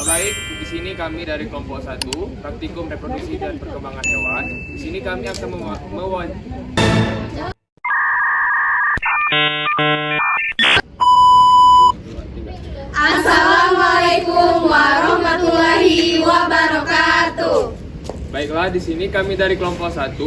Baik, di sini kami dari kelompok 1, Praktikum Reproduksi dan Perkembangan Hewan. Di sini kami akan Assalamualaikum warahmatullahi wabarakatuh. Baiklah, di sini kami dari kelompok 1,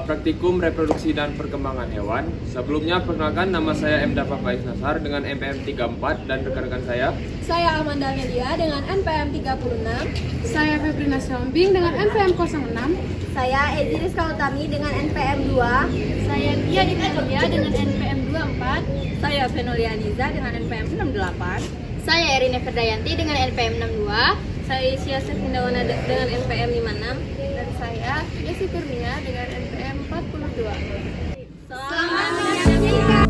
Praktikum Reproduksi dan Perkembangan Hewan. Sebelumnya perkenalkan, nama saya M. Dafa Faiz Nasar dengan NPM 34 dan rekan-rekan saya. Saya Amanda Melia dengan NPM 36. Saya Febrina Siombing dengan NPM 06. Saya Edi Rizka Utami dengan NPM 2. Saya Tia Dikalia dengan NPM 24. Saya Fenolianiza dengan NPM 68. Saya Erina Ferdayanti dengan NPM 62. Saya Isya Sefindawana dengan NPM 56. Dan saya Desi Kurnia dengan NPM 42. Selamat menyaksikan.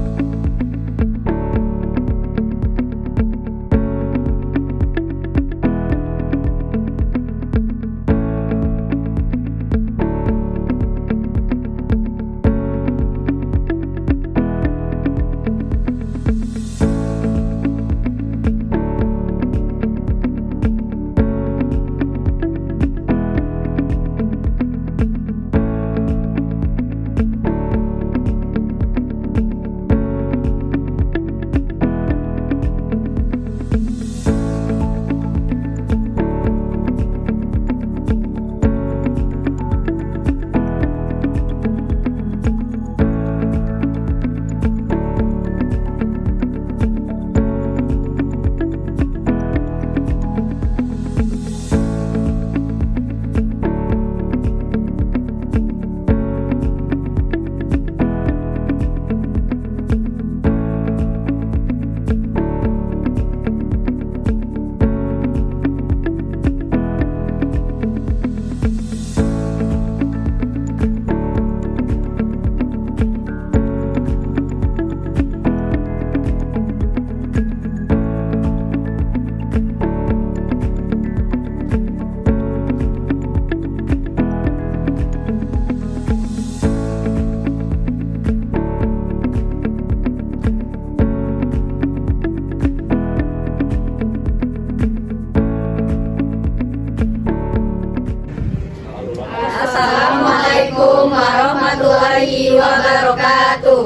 Assalamualaikum warahmatullahi wabarakatuh.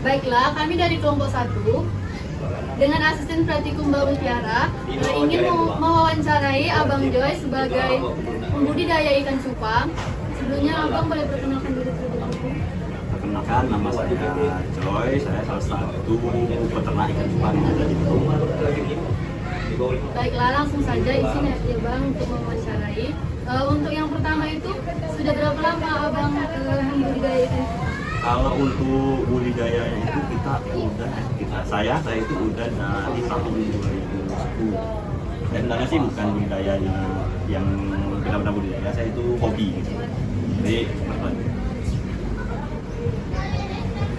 Baiklah, kami dari kelompok 1 dengan asisten praktikum Babung Tiara ingin mewawancarai Abang Joy sebagai pembudidaya ikan cupang. Sebelumnya Abang boleh perkenalkan diri terlebih dahulu. Perkenalkan, nama saya Joy, saya salah satu peternak ikan cupang yang ada di Bitung. Baiklah, langsung saja izin ya Bang untuk mewawancarai. Untuk yang pertama itu sudah berapa lama Abang membudidaya ikan cupang? Kalau untuk budidaya itu saya itu udah dari tahun 2010. Dan sebenarnya sih bukan budidayanya yang benar-benar budidaya, saya itu hobi gitu. Jadi seperti itu.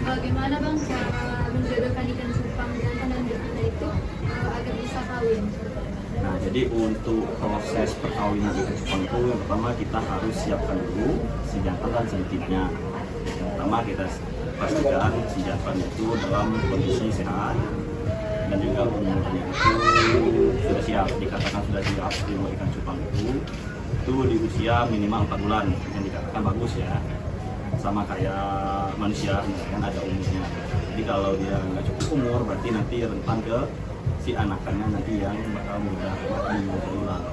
Bagaimana Bang cara menjodohkan ikan cupang jantan dan betina itu agar bisa kawin? Nah, jadi untuk proses perkawinan ikan cupang itu yang pertama kita harus siapkan dulu si jantan dan si betinanya. Yang pertama kita pastikan si jantan itu dalam kondisi sehat dan juga umurnya itu sudah siap, dikatakan sudah siap umur ikan cupang itu di usia minimal 4 bulan yang dikatakan bagus ya, sama kayak manusia misalkan ada umurnya. Jadi kalau dia nggak cukup umur berarti nanti rentan ke si anakannya nanti yang bakal mudah mati berulang.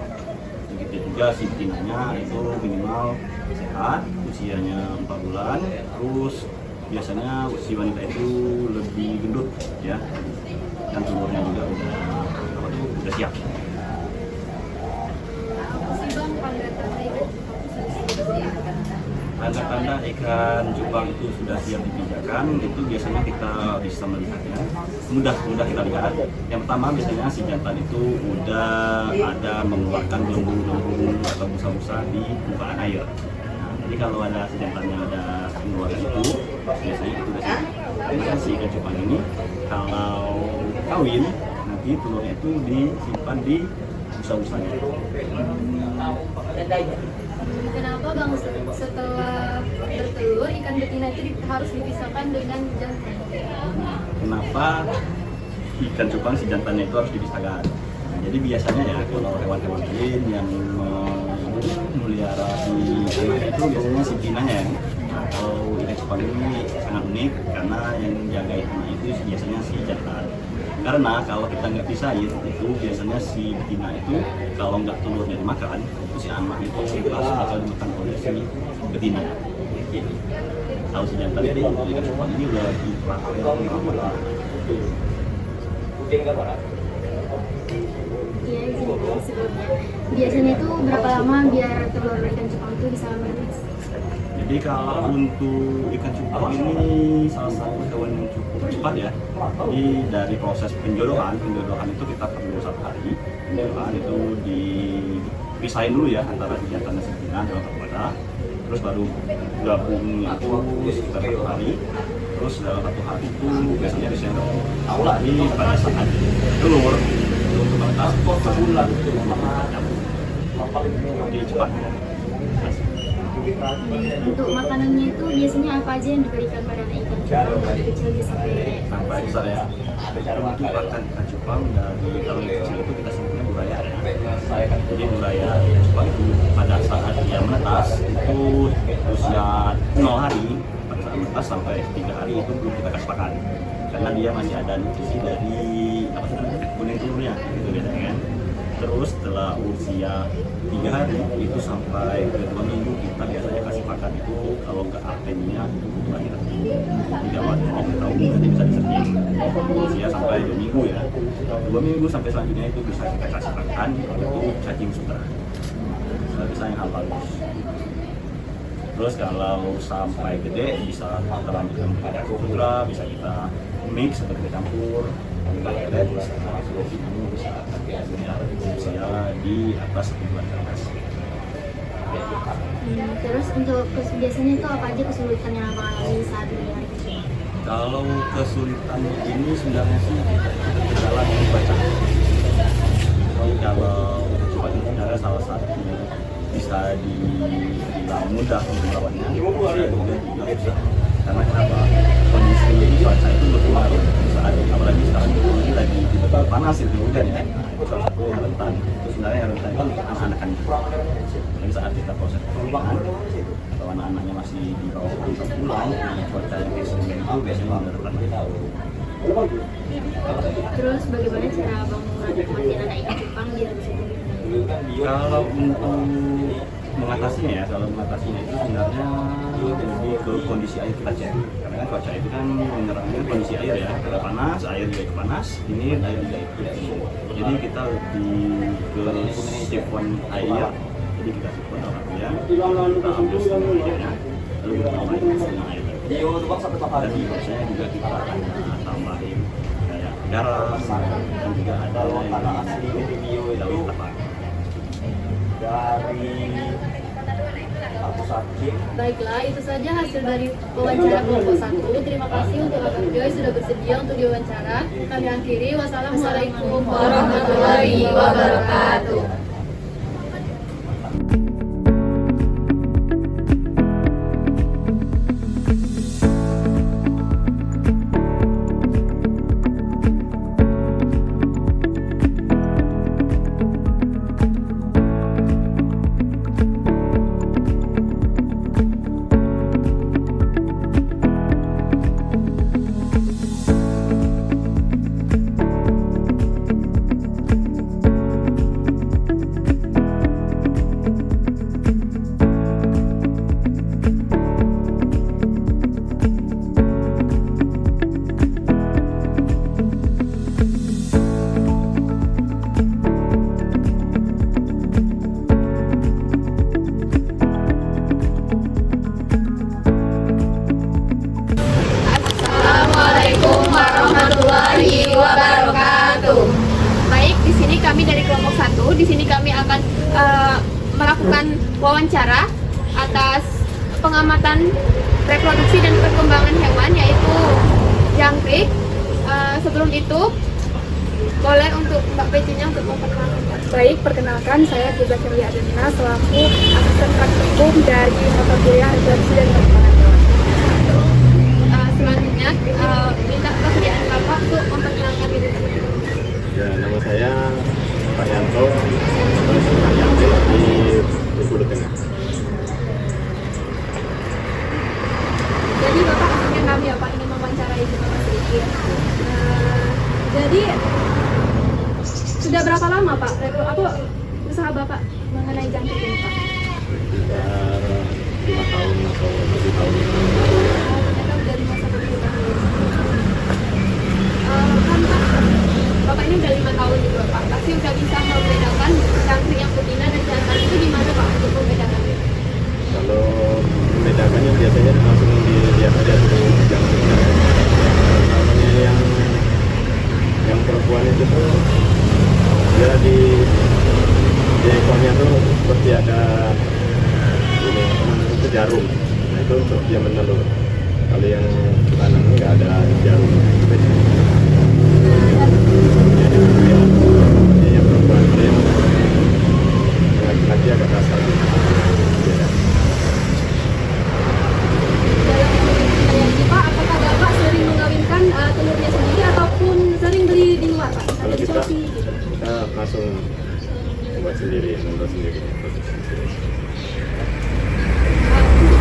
Begitu juga si betinanya itu minimal sehat, usianya 4 bulan, terus biasanya si wanita itu lebih gendut ya, dan telurnya juga udah siap. Tanda-tanda ikan cupang itu sudah siap dipijakan itu biasanya kita bisa melihatnya, mudah kita lihat. Yang pertama biasanya si jantan itu udah ada mengeluarkan gelembung-gelembung atau busa-busa di permukaan air. Nah, jadi kalau ada si jantannya ada mengeluarkan itu, biasanya itu udah siap. Kemudian si ikan cupang ini kalau kawin nanti telurnya itu disimpan di busa-busanya. Kenapa Bang setelah bertelur ikan betina itu harus dipisahkan dengan jantan? Kenapa ikan cupang si jantannya itu harus dipisahkan? Nah, jadi biasanya ya kalau hewan-hewan lain yang memelihara si anak itu biasanya si betinanya ya. Atau ikan cupang ini sangat unik karena yang jaga itu biasanya si jantan. Karena kalau kita nggak pisahin itu biasanya si betina itu kalau nggak telurnya dimakan itu si anak itu langsung bakal dimakan oleh si betina. Kalau si jantan itu ikan cupang ini udah diperlakukan lama. Iya, jadi sebelumnya. Biasanya itu berapa lama biar telur ikan cupang itu bisa menetas? Jadi kalau untuk ikan cupang ini salah satu hewan yang cukup cepat ya. Jadi dari proses penjodohan itu kita perlu 1 hari. Penjodohan itu dipisahin dulu ya antara si jantan dan si betina dalam satu wadah. Terus baru gabung itu sekitar 1 hari. Terus dalam 1 hari itu biasanya disendok. Jadi pada saat telur untuk menetas sebulan itu jadi cepat. Untuk makanannya itu biasanya apa aja yang diberikan pada anak ikan cupang dari kecil sampai besar ya. Untuk pakan ikan cupang dari kalau yang kecil itu kita sebutnya buraya ya. Jadi buraya ikan cupang itu pada saat dia menetas itu usia 0 hari, pada saat menetas sampai 3 hari itu belum kita kasih pakan karena dia masih ada nutrisi dari apa sih namanya kuning telurnya itu biasanya kan. Terus setelah usia 3 hari itu sampai ke 2 minggu kita biasanya kasih pakan itu kalau nggak arteminya kebutuhan kita tidak wajar kita tahu nanti bisa disetting usia sampai 2 minggu ya. 2 minggu sampai selanjutnya itu bisa kita kasih pakan itu cacing sutra bisa yang halus. Terus kalau sampai gede bisa kita lanjutkan pada sutra, bisa kita mix atau kita campur kita bisa usia di atas 1 bulan ke atas. Terus untuk biasanya itu apa aja kesulitan yang abang alami saat melihara ikan cupang? Kalau kesulitannya ini sebenarnya sih kendala yang baca. Kalau cupang itu sebenarnya salah satu bisa dibilang mudah untuk melawannya, juga susah. Karena kenapa? Kondisi cuaca itu berpengaruh saat apalagi sekarang ini lagi panas itu hujan ya. Salah satu yang rentan itu sebenarnya yang rentan itu anak-anak jadi saat kita proses pernikahan atau anak-anaknya masih di bawah 1 bulan cuaca yang ekstrim itu biasanya rentan. Terus bagaimana cara abang menikmati anak ikan cupang biar bisa tumbuh? Kalau untuk mengatasinya ya, kalau mengatasinya itu sebenarnya lebih ke kondisi air kita cek. Karena kan cuaca itu kan menyerangnya kondisi air ya, ada panas, air juga ikut panas, dingin, air juga ikut dingin. Jadi kita lebih ke sifon air, jadi kita sifon air, kita ambil airnya, lalu kita tambahin setengah air. Jadi biasanya juga kita akan tambahin kayak garam, dan juga ada yang daun tepung. Baiklah, itu saja hasil dari wawancara kelompok 1. Terima kasih untuk Abang Joy sudah bersedia untuk diwawancara. Kami akhiri, wassalamualaikum warahmatullahi wabarakatuh. Baik, di sini kami dari kelompok 1. Di sini kami akan melakukan wawancara atas pengamatan reproduksi dan perkembangan hewan, yaitu jangkrik. Sebelum itu, boleh untuk Mbak PC-nya untuk memperkenalkan. Baik, perkenalkan saya Tiza Kirlia Adelina selaku asisten praktikum dari mata kuliah reproduksi dan perkembangan hewan. Selanjutnya minta kesediaan Bapak untuk memperkenalkan diri terlebih dahulu. Ya, nama saya Pak Yanto, di Bengkulu Tengah. Jadi Bapak asisten kami ya Pak, ingin mewawancarai Bapak sedikit. Jadi sudah berapa lama Pak usaha Bapak mengenai jangkrik ini Pak? Sekitar 5 tahun atau 7 tahun. Ternyata udah 5 sampai 7 tahun. Kan Pak, Bapak ini udah 5 tahun juga Pak, pasti udah bisa membedakan jangkrik yang betina dan jantan itu gimana Pak untuk membedakannya? Kalau membedakannya biasanya langsung dilihat aja tuh jangkriknya. Namanya yang perempuan itu tuh dia di ekornya tuh seperti ada ini itu jarum. Nah itu untuk dia menelur. Kalau yang kanan nggak ada jarum. Yang perempuan itu yang laki-laki agak kasar. Beda. Pak, apakah Bapak sering mengawinkan telurnya sendiri ataupun sering beli di luar Pak? Kalau Di kita Shopee gitu. langsung membuat sendiri, membuat sendiri. Untuk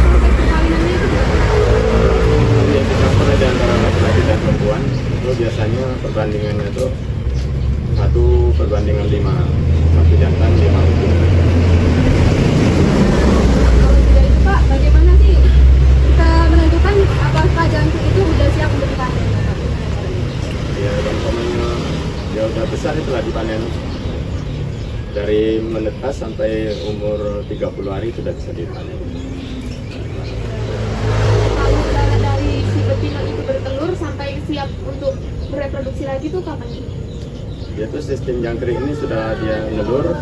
proses perkawinannya itu Kalau yang dicampur ada antara laki-laki dan perempuan, itu biasanya perbandingannya itu 1:5, satu jantan 5 betina. kalau sudah itu Pak, bagaimana sih kita menentukan apakah jangkrik itu udah siap untuk dipanen? Ya, umpamanya dia udah besar itulah dipanen. Dari menetas sampai umur 30 hari sudah bisa dipanen. Kalau dari si betina itu bertelur sampai siap untuk bereproduksi lagi tuh kapan sih? Dia tuh sistem jangkrik ini sudah dia nelur,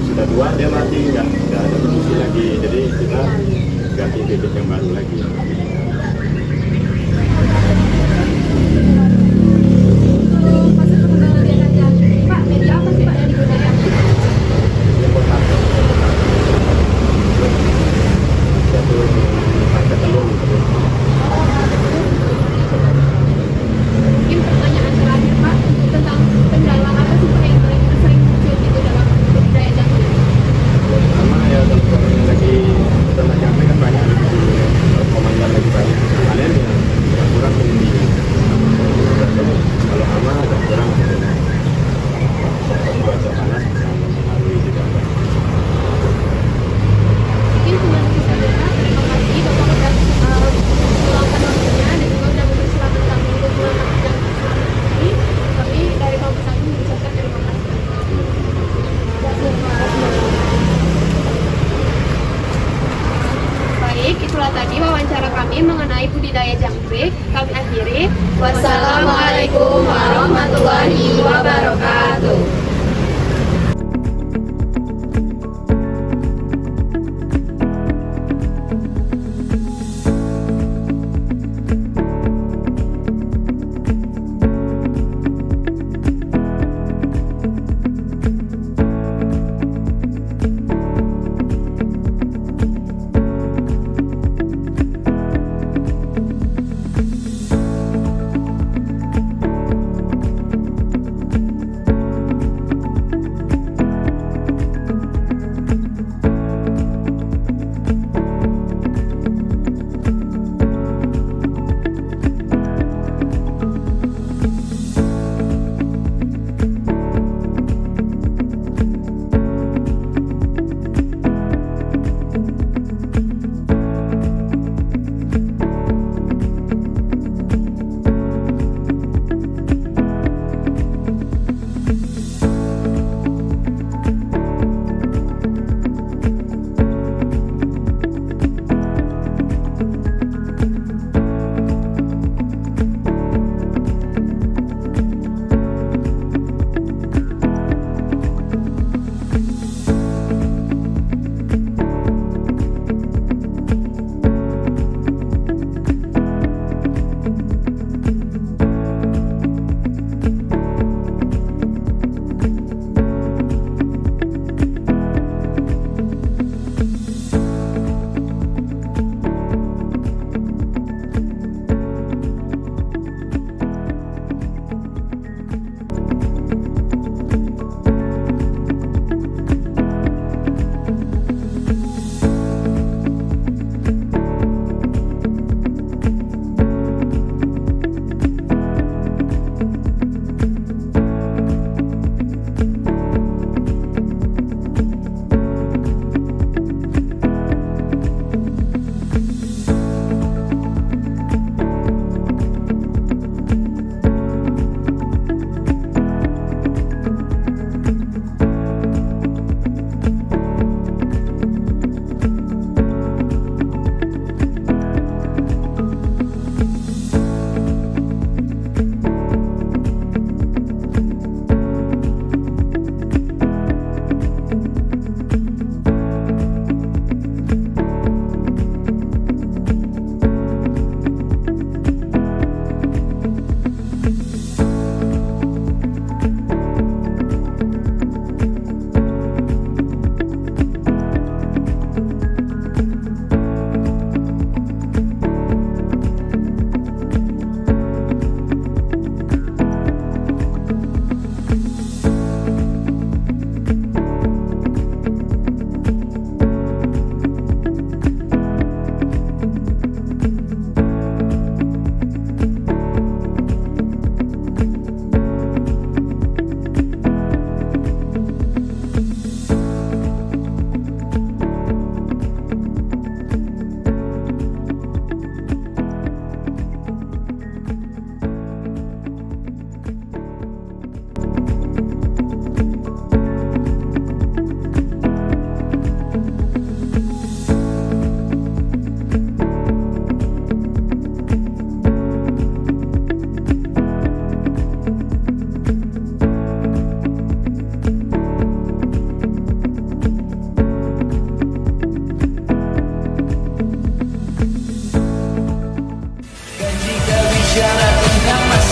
sudah tua dia mati, nggak ada produksi lagi. Jadi kita ganti bibit yang baru lagi. Untuk proses pengembangan biakan jangkrik, Pak, media apa sih Pak yang digunakan? Yang kotak. Satu pakai telur. Mungkin pertanyaan terakhir Pak tentang kendala apa sih Pak yang sering muncul gitu dalam budidaya jangkrik? Sama ya kalau lagi ternak jangkrik kan banyak di sini. Komandan lagi banyak. Kalian ya kurang ini. Kalau aman agak kurang. Cuaca panas bisa mempengaruhi juga. Mungkin cuma itu saja Pak. Terima kasih Bapak udah meluangkan waktunya dan juga udah mempersilahkan kami untuk melamar jangkrik ini. Kami dari kampus satu mengucapkan terima kasih. Baik, itulah tadi wawancara kami mengenai budidaya jangkrik. Kami akhiri. Wassalamualaikum warahmatullahi wabarakatuh.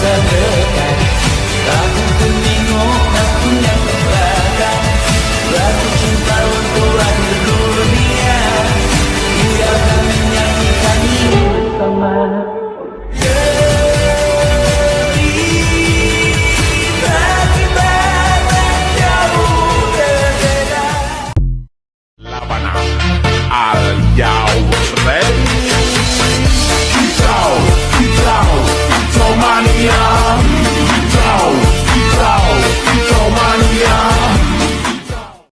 saja.